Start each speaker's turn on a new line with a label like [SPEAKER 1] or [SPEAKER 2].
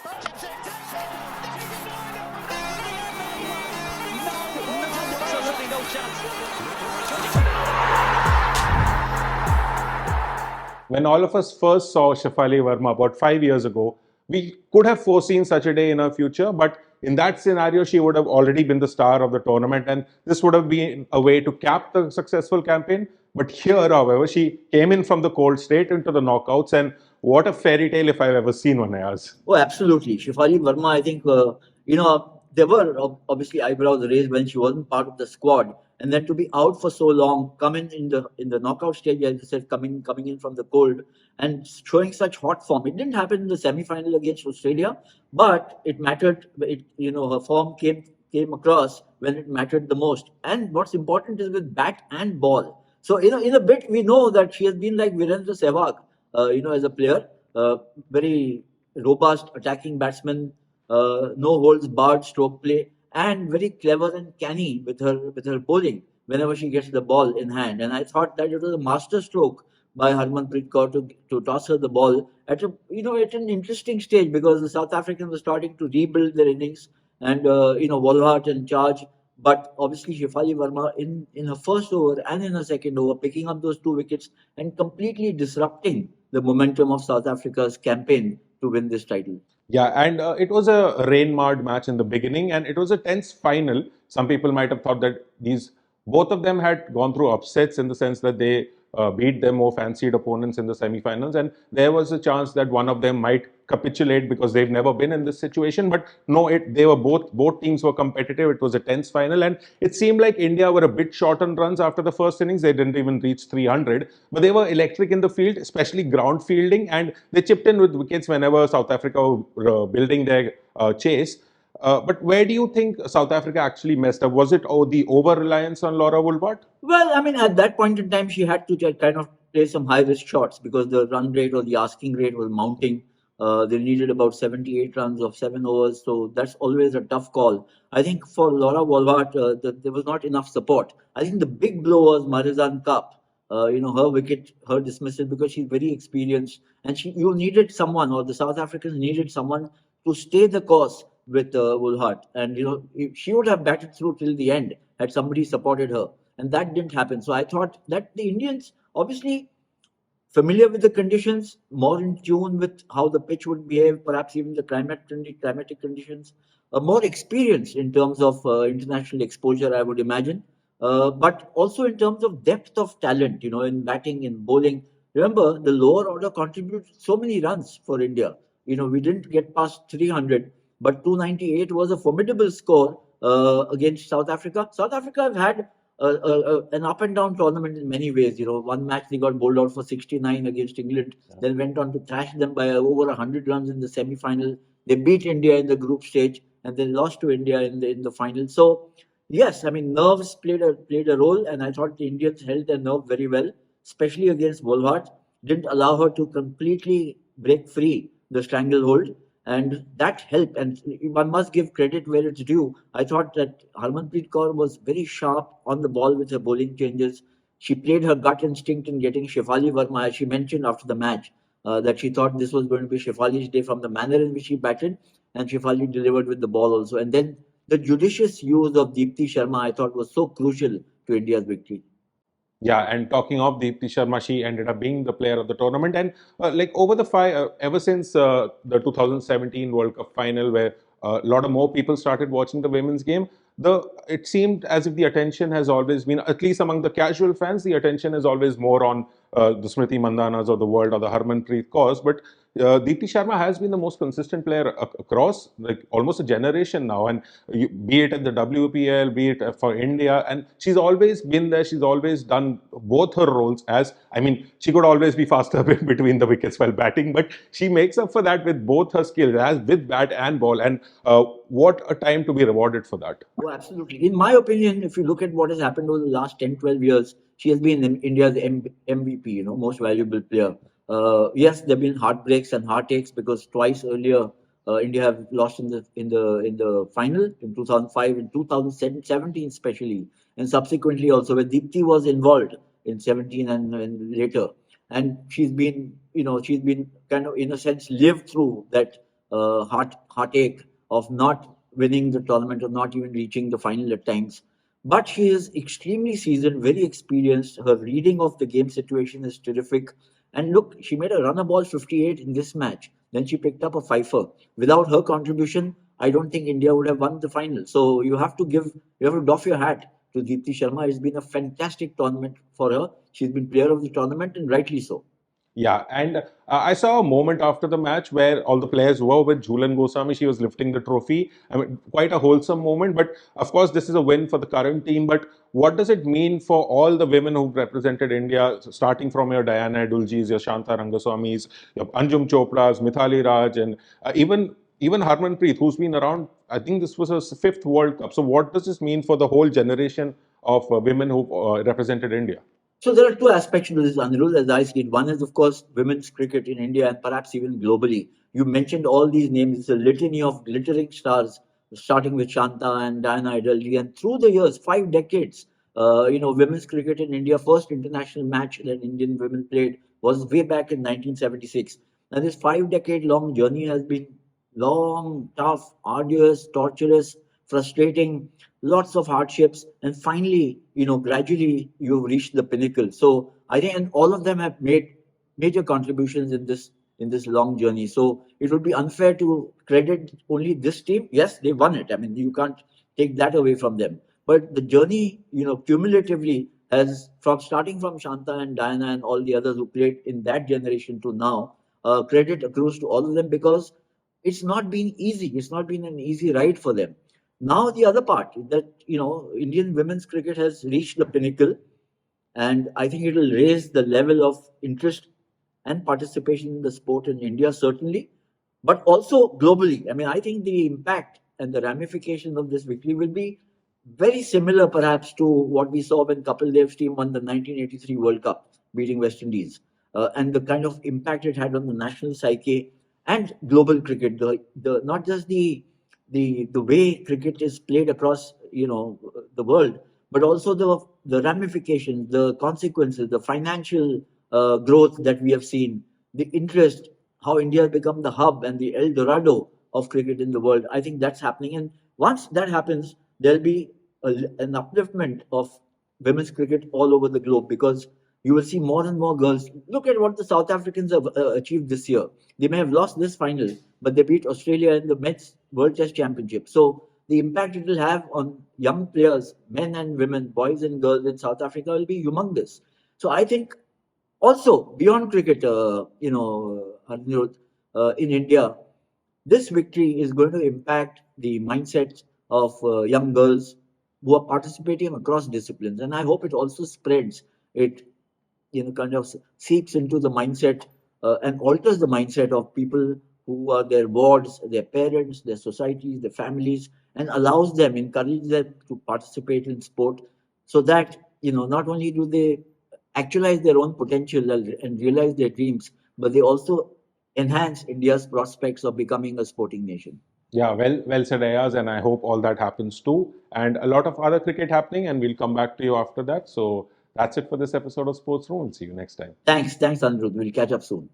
[SPEAKER 1] Absolutely no chance.
[SPEAKER 2] When all of us first saw Shafali Verma about 5 years ago, we could have foreseen such a day in our future, but in that scenario, she would have already been the star of the tournament, and this would have been a way to cap the successful campaign. But here, however, she came in from the cold straight into the knockouts, and what a fairy tale if I've ever seen one, Ayaz.
[SPEAKER 3] Oh, absolutely. Shafali Verma, I think, there were obviously eyebrows raised when she wasn't part of the squad. And then to be out for so long, coming in the knockout stage, as you said, coming in from the cold and showing such hot form. It didn't happen in the semi-final against Australia, but it mattered. Her form came across when it mattered the most. And what's important is with bat and ball. So, in a bit, we know that she has been like Virendra Sehwag, as a player. Very robust attacking batsman, no holds barred stroke play, and very clever and canny with her bowling whenever she gets the ball in hand. And I thought that it was a master stroke by Harmanpreet Kaur to toss her the ball at an interesting stage, because the South Africans were starting to rebuild their innings, and Wolhart in charge. But obviously, Shefali Verma in her first over and in her second over, picking up those 2 wickets and completely disrupting the momentum of South Africa's campaign to win this title.
[SPEAKER 2] Yeah, and it was a rain-marred match in the beginning, and it was a tense final. Some people might have thought that both of them had gone through upsets in the sense that they beat their more fancied opponents in the semi-finals, and there was a chance that one of them might capitulate because they've never been in this situation. But no, they were both teams were competitive. It was a tense final, and it seemed like India were a bit short on runs after the first innings. They didn't even reach 300, but they were electric in the field, especially ground fielding, and they chipped in with wickets whenever South Africa were building their chase. But where do you think South Africa actually messed up? Was it the over-reliance on Laura Woolbart?
[SPEAKER 3] Well, I mean, at that point in time, she had to kind of play some high risk shots because the run rate or the asking rate was mounting. They needed about 78 runs of 7 overs, so that's always a tough call. I think for Laura Wolhart, there was not enough support. I think the big blow was Marizan Cup. Her wicket, her dismissal, because she's very experienced, and you needed someone, or the South Africans needed someone to stay the course with Woolhart, and she would have batted through till the end had somebody supported her, and that didn't happen. So I thought that the Indians, obviously familiar with the conditions, more in tune with how the pitch would behave, perhaps even the climatic conditions, more experienced in terms of international exposure, I would imagine, but also in terms of depth of talent, in batting, in bowling. Remember, the lower order contributed so many runs for India. We didn't get past 300, but 298 was a formidable score against South Africa. South Africa have had an up and down tournament in many ways. One match they got bowled out for 69 against England, then went on to thrash them by over 100 runs in the semi-final. They beat India in the group stage and then lost to India in the final. So yes, I mean, nerves played a role, and I thought the Indians held their nerve very well, especially against Wolhart. Didn't allow her to completely break free the stranglehold, and that helped. And one must give credit where it's due. I thought that Harmanpreet Kaur was very sharp on the ball with her bowling changes. She played her gut instinct in getting Shefali Verma, as she mentioned after the match, that she thought this was going to be Shefali's day from the manner in which she batted, and Shefali delivered with the ball also. And then the judicious use of Deepti Sharma, I thought, was so crucial to India's victory.
[SPEAKER 2] Yeah, and talking of Deepti Sharma, she ended up being the player of the tournament. And like over ever since the 2017 World Cup final, where a lot of more people started watching the women's game, it seemed as if the attention has always been, at least among the casual fans, the attention is always more on the Smriti Mandanas of the world or the Harmanpreet Kaurs. But Deepti Sharma has been the most consistent player across like almost a generation now, and be it at the WPL, be it for India, and she's always been there. She's always done both her roles. I mean, she could always be faster between the wickets while batting, but she makes up for that with both her skills, as with bat and ball. And what a time to be rewarded for that.
[SPEAKER 3] Oh, absolutely. In my opinion, if you look at what has happened over the last 10, 12 years, she has been India's MVP, most valuable player. Yes, there have been heartbreaks and heartaches, because twice earlier India have lost in the final in 2005 and 2017 especially, and subsequently also where Deepti was involved in 17 and later, and she's been kind of in a sense lived through that heartache of not winning the tournament or not even reaching the final at times. But she is extremely seasoned, very experienced. Her reading of the game situation is terrific. And look, she made a runner ball 58 in this match. Then she picked up a fifer. Without her contribution, I don't think India would have won the final. So you have to doff your hat to Deepti Sharma. It's been a fantastic tournament for her. She's been player of the tournament and rightly so.
[SPEAKER 2] Yeah, and I saw a moment after the match where all the players were with Jhulan Goswami. She was lifting the trophy. I mean, quite a wholesome moment. But of course, this is a win for the current team. But what does it mean for all the women who've represented India, starting from your Diana Aduljis, your Shanta Rangaswamis, your Anjum Chopras, Mithali Raj, and even Harmanpreet, who's been around? I think this was her fifth World Cup. So, what does this mean for the whole generation of women who represented India?
[SPEAKER 3] So there are two aspects to this, Anirudh, as I see it. One is, of course, women's cricket in India and perhaps even globally. You mentioned all these names. It's a litany of glittering stars, starting with Shanta and Diana Idalji. And through the years, 5 decades, women's cricket in India, first international match that Indian women played was way back in 1976. And this 5 decade long journey has been long, tough, arduous, torturous, frustrating, lots of hardships, and finally, gradually you've reached the pinnacle. So I think, and all of them have made major contributions in this long journey. So it would be unfair to credit only this team. Yes, they won it. I mean, you can't take that away from them. But the journey, cumulatively has from starting from Shanta and Diana and all the others who played in that generation to now, credit accrues to all of them because it's not been easy. It's not been an easy ride for them. Now the other part that Indian women's cricket has reached the pinnacle, and I think it will raise the level of interest and participation in the sport in India certainly, but also globally. I mean, I think the impact and the ramifications of this victory will be very similar, perhaps, to what we saw when Kapil Dev's team won the 1983 World Cup, beating West Indies, and the kind of impact it had on the national psyche and global cricket. The not just the way cricket is played across the world, but also the ramifications, the consequences, the financial growth that we have seen, the interest, how India has become the hub and the El Dorado of cricket in the world. I think that's happening, and once that happens, there'll be an upliftment of women's cricket all over the globe because you will see more and more girls. Look at what the South Africans have achieved this year. They may have lost this final, but they beat Australia in the Men's World Test Championship. So the impact it will have on young players, men and women, boys and girls in South Africa will be humongous. So I think also beyond cricket, Anirudh, in India, this victory is going to impact the mindset of young girls who are participating across disciplines, and I hope it also spreads. It kind of seeps into the mindset and alters the mindset of people who are their wards, their parents, their societies, their families, and allows them, encourages them to participate in sport so that, not only do they actualize their own potential and realize their dreams, but they also enhance India's prospects of becoming a sporting nation.
[SPEAKER 2] Yeah, well said, Ayaz, and I hope all that happens too. And a lot of other cricket happening, and we'll come back to you after that. So that's it for this episode of Sports Room. We'll see you next time.
[SPEAKER 3] Thanks, Anirudh. We'll catch up soon.